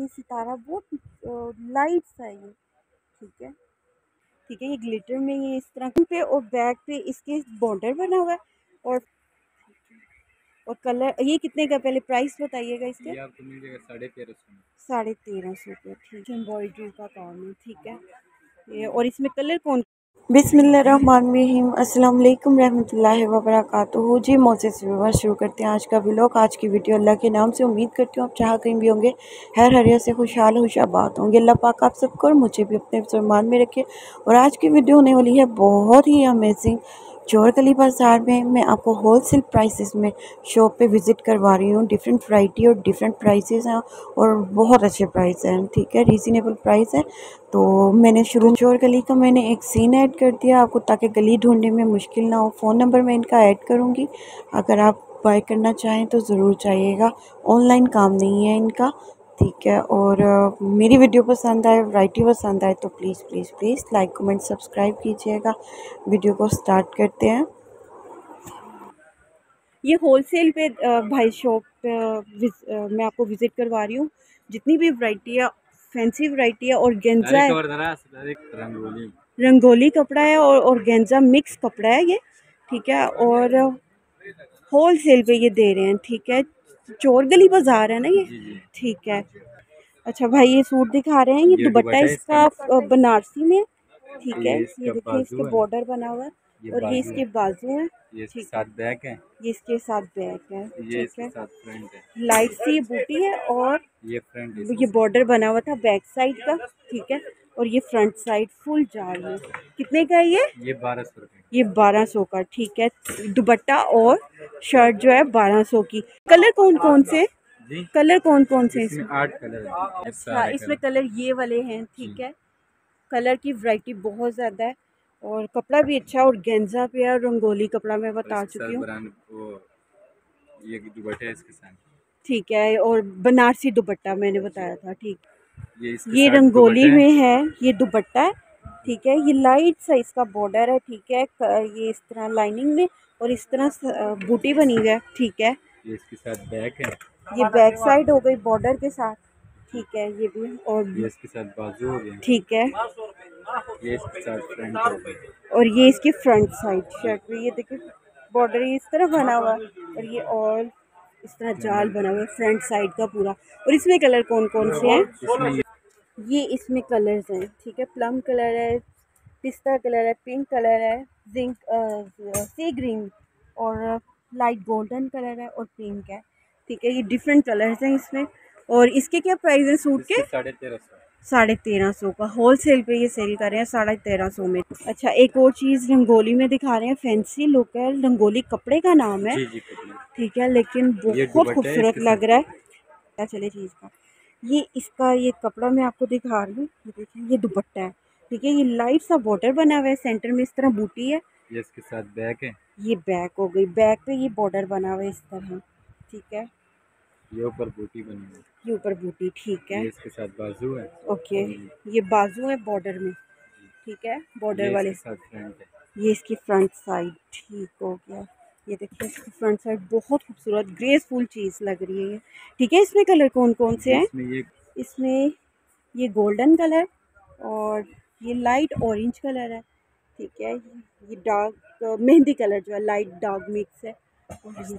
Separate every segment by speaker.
Speaker 1: ये सितारा बहुत लाइट सा है ये। ठीक है, ठीक है। ये ग्लिटर में ये इस तरह पे और बैक पे इसके बॉर्डर बना हुआ है। और कलर ये कितने का, पहले प्राइस बताइएगा इसके।
Speaker 2: ये आपको मिल जाएगा 1350 में।
Speaker 1: 1350 रुपये, ठीक है। एम्ब्रॉयडरी का काम है, ठीक है ये। और इसमें कलर कौन। बिस्मिल्लाहिर्रहमानिर्रहीम, अस्सलाम वालेकुम रहमतुल्लाहि व बरकातुहू। जी मोसेस व्यूअर, शुरू करते हैं आज का व्लॉग। आज की वीडियो अल्लाह के नाम से। उम्मीद करती हूँ आप जहाँ कहीं भी होंगे खैर हरियत से खुशहाल खुशाबाद होंगे। अल्लाह पाक आप सबको और मुझे भी अपने फरमान में रखे। और आज की वीडियो होने वाली है बहुत ही अमेजिंग। चोर गली बाज़ार में मैं आपको होलसेल प्राइसेस में शॉप पे विज़िट करवा रही हूँ। डिफरेंट वैरायटी और डिफरेंट प्राइसेस हैं और बहुत अच्छे प्राइस हैं, ठीक है, रीज़नेबल प्राइस है। तो मैंने शुरू चोर गली का मैंने एक सीन ऐड कर दिया आपको, ताकि गली ढूंढने में मुश्किल ना हो। फ़ोन नंबर मैं इनका ऐड करूँगी, अगर आप बाय करना चाहें तो ज़रूर चाहिएगा। ऑनलाइन काम नहीं है इनका, ठीक है। और मेरी वीडियो पसंद आए, वैरायटी पसंद आए तो please please please like comment subscribe कीजिएगा। वीडियो को स्टार्ट करते हैं। ये होलसेल पे भाई शॉप पे मैं आपको विज़िट करवा रही हूँ। जितनी भी वैरायटी है, फैंसी वैरायटी है, और गेंजा है, रंगोली कपड़ा है, और गेंजा मिक्स कपड़ा है ये, ठीक है। और होलसेल पे ये दे रहे हैं, ठीक है। चोर गली बाज़ार है ना ये, ठीक है। अच्छा भाई, ये सूट दिखा रहे हैं, ये दुपट्टा इसका बनारसी में, ठीक है। ये देखिए इसके बॉर्डर बना हुआ है, और ये इसके बाजू है, ठीक है।
Speaker 2: बैक है,
Speaker 1: ये इसके साथ बैक है,
Speaker 2: ये
Speaker 1: ठीक
Speaker 2: इसके
Speaker 1: है।
Speaker 2: साथ फ्रंट है,
Speaker 1: लाइट सी बूटी है, और
Speaker 2: ये फ्रंट है,
Speaker 1: ये बॉर्डर बना हुआ था बैक साइड का, ठीक है। और ये फ्रंट साइड फुल जाल है। कितने का है
Speaker 2: ये 1200 रुपये।
Speaker 1: ये 1200 का, ठीक है। दुपट्टा और शर्ट जो है 1200 की। कलर कौन कौन से,
Speaker 2: जी
Speaker 1: कलर कौन कौन से
Speaker 2: इसमें 8 कलर है।
Speaker 1: अच्छा, इसमें कलर ये वाले हैं, ठीक है। कलर की वैरायटी बहुत ज़्यादा है, और कपड़ा भी अच्छा है, और गेंजा पे है, रंगोली कपड़ा मैं बता चुकी हूँ,
Speaker 2: ये दुपट्टा है इसके साथ,
Speaker 1: ठीक है। और बनारसी दुपट्टा मैंने बताया था, ठीक।
Speaker 2: ये इसके
Speaker 1: ये
Speaker 2: साथ
Speaker 1: रंगोली
Speaker 2: दुपट्टा है,
Speaker 1: में है, ये दुपट्टा है, ठीक है। ये लाइट सा इसका बॉर्डर है, ठीक है। ये इस तरह लाइनिंग में, और इस तरह बूटी बनी हुई है, ठीक है।
Speaker 2: ये इसके साथ बैक है,
Speaker 1: ये बैक साइड हो गई बॉर्डर के साथ, ठीक है। ये भी, और
Speaker 2: ये इसके साथ बाजू हो गया,
Speaker 1: ठीक है।
Speaker 2: ये इसके साथ फ्रंट हो गया,
Speaker 1: और ये इसकी फ्रंट साइड शर्ट में, ये देखिए बॉर्डर इस तरह बना हुआ है, और ये और इस तरह जाल बना हुआ है फ्रंट साइड का पूरा। और इसमें कलर कौन कौन से हैं,
Speaker 2: इसमें
Speaker 1: ये इसमें कलर्स हैं, ठीक है। प्लम कलर है, पिस्ता कलर है, पिंक कलर है, जिंक सी ग्रीन, और लाइट गोल्डन कलर है, और पिंक है, ठीक है। ये डिफरेंट कलर्स हैं इसमें। और इसके क्या प्राइस है सूट के।
Speaker 2: 1350।
Speaker 1: 1350 का होलसेल पे ये सेल कर रहे हैं, 1350 में। अच्छा, एक और चीज़ रंगोली में दिखा रहे हैं, फैंसी लुक है, रंगोली कपड़े का नाम है,
Speaker 2: जी जी कपड़े,
Speaker 1: ठीक है, लेकिन
Speaker 2: ये
Speaker 1: बहुत
Speaker 2: दुपट्टा है
Speaker 1: खूबसूरत
Speaker 2: इसके
Speaker 1: लग
Speaker 2: साथ,
Speaker 1: रहा है। क्या चले चीज़ का, ये इसका ये कपड़ा मैं आपको दिखा रही हूँ, ये देखिए ये दुपट्टा है, ठीक है। ये लाइट सा बॉर्डर बना हुआ है, सेंटर में इस तरह बूटी है,
Speaker 2: ये इसके साथ बैक है,
Speaker 1: ये बैक हो गई, बैक पे ये बॉर्डर बना हुआ है इस तरह, ठीक है।
Speaker 2: ये ऊपर बूटी बनी हुई
Speaker 1: ये ऊपर बूटी, ठीक
Speaker 2: है,
Speaker 1: है,
Speaker 2: ये इसके साथ बाजू है,
Speaker 1: ओके। ये बाजू है बॉर्डर में, ठीक है, बॉर्डर
Speaker 2: ये
Speaker 1: वाले।
Speaker 2: इसके साथ फ्रंट है,
Speaker 1: ये इसकी फ्रंट साइड, ठीक हो गया। ये देखिए इसकी फ्रंट साइड बहुत खूबसूरत ग्रेसफुल चीज़ लग रही है ये, ठीक है। इसमें कलर कौन कौन से हैं,
Speaker 2: इसमें ये
Speaker 1: इसमें ये गोल्डन कलर, और ये लाइट ऑरेंज कलर है, ठीक है। ये डार्क मेहंदी कलर जो है, लाइट डार्क मिक्स है, और ये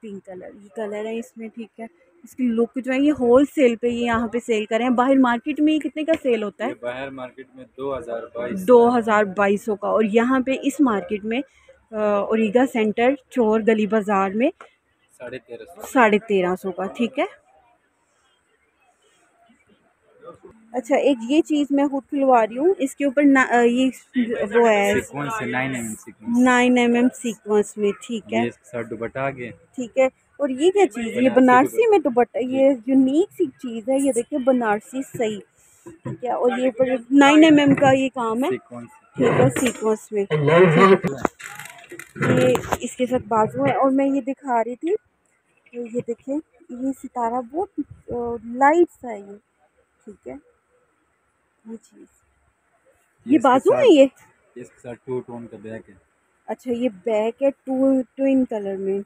Speaker 1: पिंक कलर, ये कलर है इसमें, ठीक है। इसकी लुक जो है, ये होल सेल पे ये यहाँ पे सेल करें। बाहर मार्केट में ये कितने का सेल होता है,
Speaker 2: बाहर मार्केट में 2022
Speaker 1: 2200 का, और यहाँ पे इस मार्केट में ओरिगा सेंटर चोर गली बाज़ार में
Speaker 2: 1350।
Speaker 1: 1350 का, ठीक है। अच्छा, एक ये चीज़ मैं खुद खुलवा रही हूँ, इसके ऊपर ये वो है
Speaker 2: सीक्वेंस है 9 mm सीक्वेंस,
Speaker 1: 9 mm सीक्वेंस में, ठीक है,
Speaker 2: ये इसके साथ दुपट्टा आ गया,
Speaker 1: ठीक है। और ये क्या चीज़ है, ये बनारसी में दुपट्टा, ये यूनिक सी चीज़ है, ये देखिए बनारसी सही, ठीक है। और ये ऊपर 9 mm का ये काम है,
Speaker 2: सीक्वेंस,
Speaker 1: ठीक है, सीक्वेंस में, ठीक है। ये इसके साथ बाजू है, और मैं ये दिखा रही थी, तो ये देखिए ये सितारा बहुत लाइट सा है ये, ठीक है। ये चीज़, ये
Speaker 2: इसके
Speaker 1: बाजू
Speaker 2: साथ
Speaker 1: है ये।
Speaker 2: इसके साथ 2 टोन का बैक है,
Speaker 1: अच्छा, ये बैक है, टू ट्विन कलर में,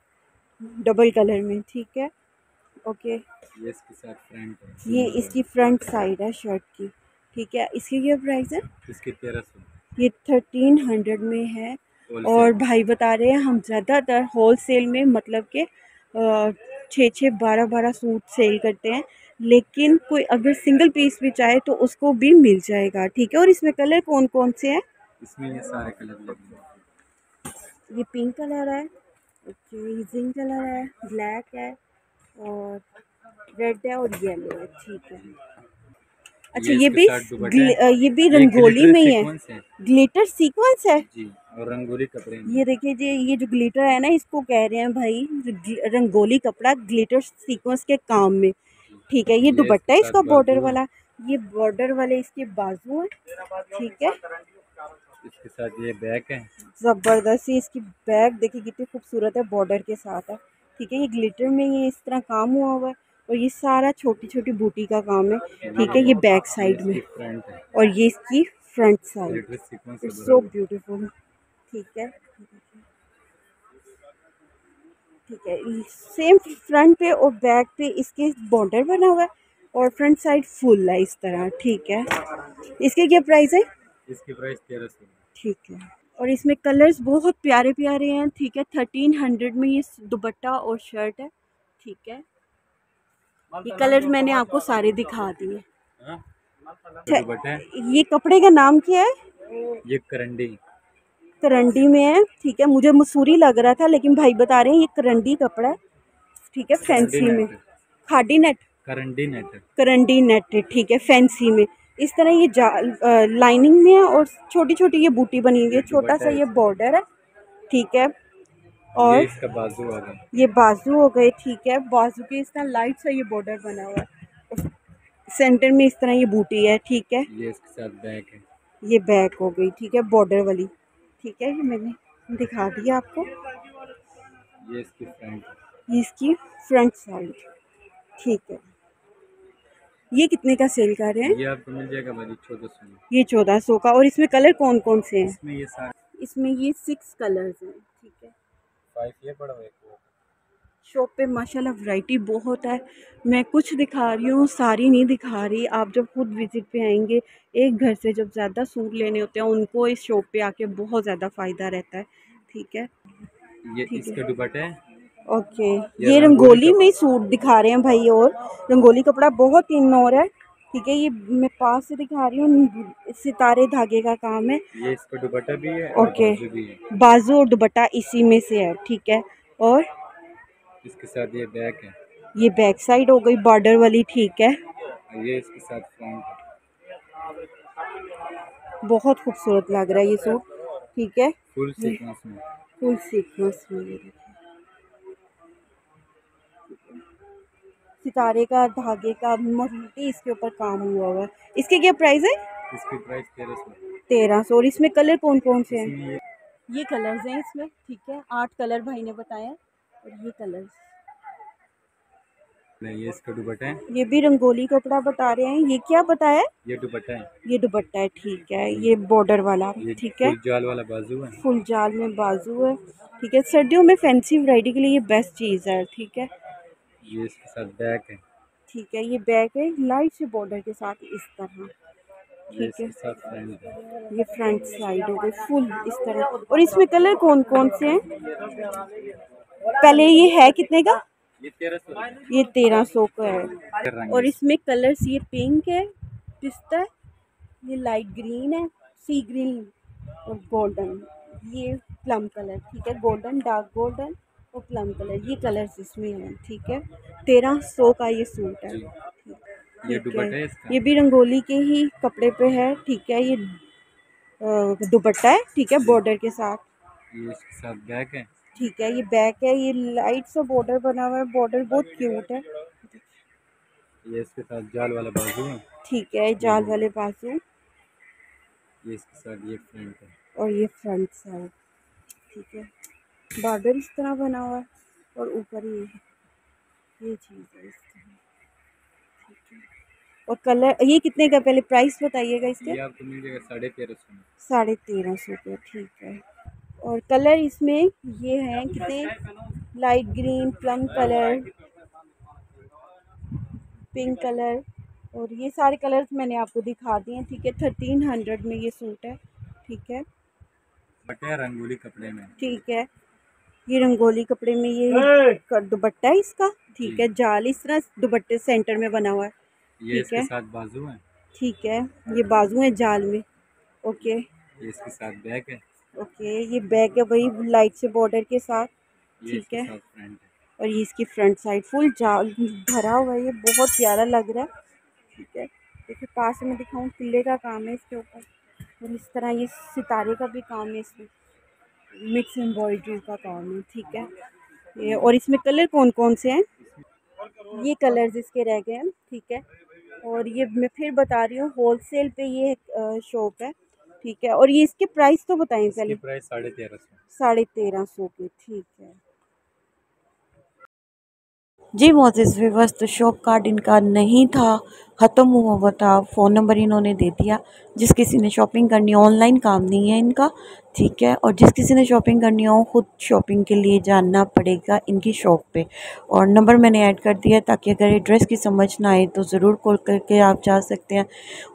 Speaker 1: डबल कलर में, ठीक है। ओके,
Speaker 2: ये इसके साथ फ्रंट है,
Speaker 1: ये इसकी फ्रंट साइड है शर्ट की। ठीक है, इसकी क्या प्राइस है?
Speaker 2: इसकी 1300
Speaker 1: ये 1300 में है। और
Speaker 2: होलसेल।
Speaker 1: भाई बता रहे हैं हम ज़्यादातर होल सेल में मतलब कि 6-6 12-12 सूट सेल करते हैं, लेकिन कोई अगर सिंगल पीस भी चाहे तो उसको भी मिल जाएगा। ठीक है, और इसमें कलर कौन कौन से हैं?
Speaker 2: इसमें ये सारे कलर लगे हैं।
Speaker 1: ये पिंक कलर है, ओके, ये जिंक कलर है, ब्लैक है और रेड है और येलो है। ठीक है, अच्छा
Speaker 2: ये
Speaker 1: ये
Speaker 2: इसके
Speaker 1: भी
Speaker 2: साथ दुपट्टा है,
Speaker 1: ये भी
Speaker 2: ये
Speaker 1: रंगोली
Speaker 2: ग्लिटर
Speaker 1: में ही है।
Speaker 2: सीक्वेंस है
Speaker 1: ग्लिटर सीक्वेंस है।
Speaker 2: जी, और रंगोली कपड़े में।
Speaker 1: ये देखिए जी, ये जो ग्लिटर है ना, इसको कह रहे हैं भाई रंगोली कपड़ा ग्लिटर सीक्वेंस के काम में। ठीक है, ये
Speaker 2: ये इसके
Speaker 1: दुपट्टा है
Speaker 2: साथ
Speaker 1: इसका बॉर्डर
Speaker 2: बाजू है,
Speaker 1: वाला। ये बॉर्डर वाले इसके बाजू है। ठीक है,
Speaker 2: इसके साथ ये बैक है।
Speaker 1: ज़बरदस्त ही इसकी बैग देखिए कितनी खूबसूरत है, बॉर्डर के साथ है। ठीक है, ये ग्लिटर में ये इस तरह काम हुआ हुआ है और ये सारा छोटी छोटी बूटी का काम है। ठीक है, ये बैक
Speaker 2: ये
Speaker 1: साइड में
Speaker 2: इसकी फ्रंट है,
Speaker 1: और ये इसकी फ्रंट साइड।
Speaker 2: ग्लिटर सीक्वेंस से
Speaker 1: इट्स
Speaker 2: भरा
Speaker 1: सो
Speaker 2: हुआ।
Speaker 1: ब्यूटीफुल। ठीक है, ठीक है, सेम फ्रंट पे और बैक पे इसके बॉर्डर बना हुआ है और फ्रंट साइड फुल है इस तरह। ठीक है, इसके क्या प्राइस है?
Speaker 2: इसकी प्राइस 1300।
Speaker 1: ठीक है, और इसमें कलर्स बहुत प्यारे प्यारे हैं। ठीक है, 1300 में ये दुपट्टा और शर्ट है। ठीक है, ये कलर्स मैंने आपको सारे दिखा दिए।
Speaker 2: हाँ?
Speaker 1: अच्छा,
Speaker 2: दुपट्टा है,
Speaker 1: ये कपड़े का नाम क्या है?
Speaker 2: ये करंडी।
Speaker 1: करंडी में है। ठीक है, मुझे मसूरी लग रहा था लेकिन भाई बता रहे हैं ये करंडी कपड़ा है। ठीक है,
Speaker 2: करंडी
Speaker 1: फैंसी में।
Speaker 2: नेट,
Speaker 1: खादी नेट,
Speaker 2: करंडी नेट।
Speaker 1: करंडी नेट। ठीक है, फैंसी में इस तरह ये लाइनिंग में है और छोटी छोटी ये बूटी बनी हुई
Speaker 2: ये
Speaker 1: है, छोटा
Speaker 2: दुपट्टा
Speaker 1: सा
Speaker 2: है
Speaker 1: ये
Speaker 2: इसका,
Speaker 1: बॉर्डर है। ठीक है,
Speaker 2: ये
Speaker 1: और
Speaker 2: इसका बाजू आ गया।
Speaker 1: ये बाजू हो गए। ठीक है, बाजू के इस तरह लाइट सा ये बॉर्डर बना हुआ है, सेंटर में इस तरह ये बूटी है। ठीक है,
Speaker 2: ये इसके साथ बैक है।
Speaker 1: ये बैक हो गई। ठीक है, बॉर्डर वाली। ठीक है, ये मैंने दिखा दिया आपको।
Speaker 2: ये इसकी फ्रंट है,
Speaker 1: ये इसकी फ्रंट साइड। ठीक है, ये कितने का सेल कर रहे हैं?
Speaker 2: ये आपको मिल जाएगा भाई 1400 में।
Speaker 1: ये 1400 का। और इसमें कलर कौन कौन से हैं?
Speaker 2: इसमें ये सारे
Speaker 1: इसमें ये 6 कलर्स हैं। ठीक है,
Speaker 2: 5 ये पड़ा हुआ है, एक वो।
Speaker 1: शॉप पे माशाल्लाह वैरायटी बहुत है। मैं कुछ दिखा रही हूँ, सारी नहीं दिखा रही। आप जब खुद विज़िट पे आएंगे, एक घर से जब ज़्यादा सूट लेने होते हैं उनको इस शॉप पे आके बहुत ज़्यादा फ़ायदा रहता है। ठीक है,
Speaker 2: ये
Speaker 1: ठीक है,
Speaker 2: इसका दुपट्टा है,
Speaker 1: ओके।
Speaker 2: ये
Speaker 1: ये
Speaker 2: रंगोली
Speaker 1: रंगोली में सूट दिखा रहे हैं भाई, और रंगोली कपड़ा बहुत इन और है। ठीक है, ये मैं पास से दिखा रही हूँ, सितारे धागे का काम है।
Speaker 2: ये इसका दुपट्टा भी है और
Speaker 1: ओके,
Speaker 2: बाजू भी है।
Speaker 1: बाजू और दुपट्टा इसी में से है। ठीक है, और
Speaker 2: इसके साथ ये बैक है,
Speaker 1: ये बैक साइड हो गई बॉर्डर वाली। ठीक है,
Speaker 2: और ये इसके साथ फ्रंट है।
Speaker 1: बहुत खूबसूरत लग रहा है ये सूट। ठीक है,
Speaker 2: फुल
Speaker 1: ये
Speaker 2: सीक्वेंस में।
Speaker 1: फुल सीक्वेंस में ये देखिए। सितारे का धागे का मोती इसके ऊपर काम हुआ हुआ है। इसके क्या प्राइस है?
Speaker 2: इसकी प्राइस 1300।
Speaker 1: 1300। और इसमें कलर कौन कौन से हैं?
Speaker 2: इसमें
Speaker 1: ये कलर्स हैं इसमें। ठीक है, 8 कलर भाई ने बताया। और ये कलर्स,
Speaker 2: ये इसका दुपट्टा है,
Speaker 1: ये भी रंगोली कपड़ा बता रहे हैं। ये क्या बताया?
Speaker 2: ये दुपट्टा है,
Speaker 1: ये दुपट्टा है। ठीक है, ये बॉर्डर वाला।
Speaker 2: ये
Speaker 1: ठीक है,
Speaker 2: फुल जाल वाला बाजू है।
Speaker 1: फुल जाल में बाजू है। ठीक है, सर्दियों में फैंसी वैरायटी के लिए ये बेस्ट चीज़ है। ठीक है,
Speaker 2: ये इसके साथ बैक है,
Speaker 1: ठीक है, ये बैक है लाइट से बॉर्डर के साथ इस तरह।
Speaker 2: ये
Speaker 1: ठीक है,
Speaker 2: इसके साथ फ्रंट है।
Speaker 1: ये फ्रंट साइड हो गई फुल इस तरह। और इसमें कलर कौन कौन से हैं? पहले ये है कितने का?
Speaker 2: ये 1300
Speaker 1: ये 1300 का है।
Speaker 2: रंग
Speaker 1: और
Speaker 2: है।
Speaker 1: इसमें कलर्स ये पिंक है, पिस्ता है, ये लाइट ग्रीन है, सी ग्रीन और गोल्डन, ये प्लम कलर। ठीक है, गोल्डन, डार्क गोल्डन और प्लम कलर, ये कलर्स इसमें हैं। ठीक है, 1300 का ये सूट है।
Speaker 2: जी, ये
Speaker 1: ठीक
Speaker 2: दुपट्टा है
Speaker 1: है,
Speaker 2: इसका,
Speaker 1: ये भी रंगोली के ही कपड़े पे है। ठीक है, ये दुपट्टा है। ठीक है, बॉर्डर के साथ।
Speaker 2: ये इसके साथ बैक है।
Speaker 1: ठीक है, ये बैक है, ये लाइट सा बॉर्डर बना हुआ है, बॉर्डर बहुत क्यूट है।
Speaker 2: ये इसके साथ जाल वाला बाजू है।
Speaker 1: ठीक है, जाल वाले बाजू
Speaker 2: ये इसके साथ ये फ्रंट है।
Speaker 1: और ये फ्रंट साइड। ठीक है, बॉर्डर इस तरह बना हुआ है और ऊपर ये चीज़ है इस तरह। ठीक है, और कलर ये कितने का, पहले प्राइस बताइएगा इसके?
Speaker 2: ये आपको मिल जाएगा 1350 में।
Speaker 1: 1350 का। ठीक है, और कलर इसमें ये हैं कितने? Light green, plum colour, pink colour, और ये सारे कलर्स मैंने आपको दिखा दिए हैं, ठीक है। 1300 में ये सूट है, ठीक है।
Speaker 2: बटे रंगोली कपड़े में,
Speaker 1: ठीक है, ये रंगोली कपड़े में ये दुपट्टा है इसका, ठीक है। जाल इस तरह दुपट्टे सेंटर में बना हुआ है,
Speaker 2: ये
Speaker 1: ठीक
Speaker 2: इसके
Speaker 1: है।
Speaker 2: साथ बाजू है,
Speaker 1: ठीक है, ये बाजू है जाल में, ओके।
Speaker 2: ये इसके साथ बैक है,
Speaker 1: ओके, ये बैक है वही लाइट से बॉर्डर के साथ,
Speaker 2: ये
Speaker 1: ठीक
Speaker 2: इसके
Speaker 1: है।
Speaker 2: साथ फ्रंट है।
Speaker 1: और ये इसकी फ्रंट साइड फुल जाल भरा हुआ है, ये बहुत प्यारा लग रहा है, ठीक है। देखिए पास में दिखाऊं, किले का काम है इसके ऊपर, और इस तरह ये सितारे का भी काम है इसमें, मिक्स एम्ब्रॉयडरी का काम है, ठीक है। ये और इसमें कलर कौन कौन से हैं, ये कलर्स इसके रह गए हैं, ठीक है। और ये मैं फिर बता रही हूँ, होलसेल पे ये शॉप है, ठीक है। और ये इसके प्राइस तो बताएं
Speaker 2: इसकी
Speaker 1: पहले।
Speaker 2: प्राइस 1350।
Speaker 1: 1350 के, ठीक है जी। मोजेस व्यूवर्स, तो शॉप कार्ड इनका नहीं था, ख़त्म हुआ था। फ़ोन नंबर इन्होंने दे दिया। जिस किसी ने शॉपिंग करनी हो, ऑनलाइन काम नहीं है इनका, ठीक है। और जिस किसी ने शॉपिंग करनी हो, ख़ुद शॉपिंग के लिए जाना पड़ेगा इनकी शॉप पे। और नंबर मैंने ऐड कर दिया ताकि अगर एड्रेस की समझ ना आए तो ज़रूर कॉल करके आप जा सकते हैं।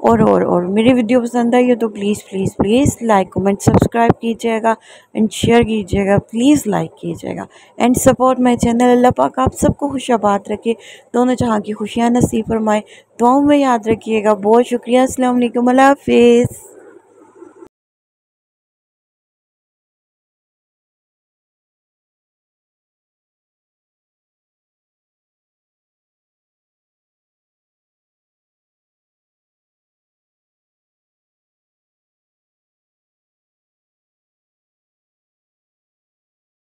Speaker 1: और मेरी वीडियो पसंद आई हो तो please please please like comment subscribe कीजिएगा एंड शेयर कीजिएगा, प्लीज़ लाइक कीजिएगा एंड सपोर्ट माई चैनल। अल्लाह पाक आप सबको खुशाबाद रखे, दोनों जहाँ की खुशियाँ नसीब फरमाए। दुआओं में याद रखिएगा। बहुत शुक्रिया। अस्सलाम वालेकुम, अल्लाह हाफिज़।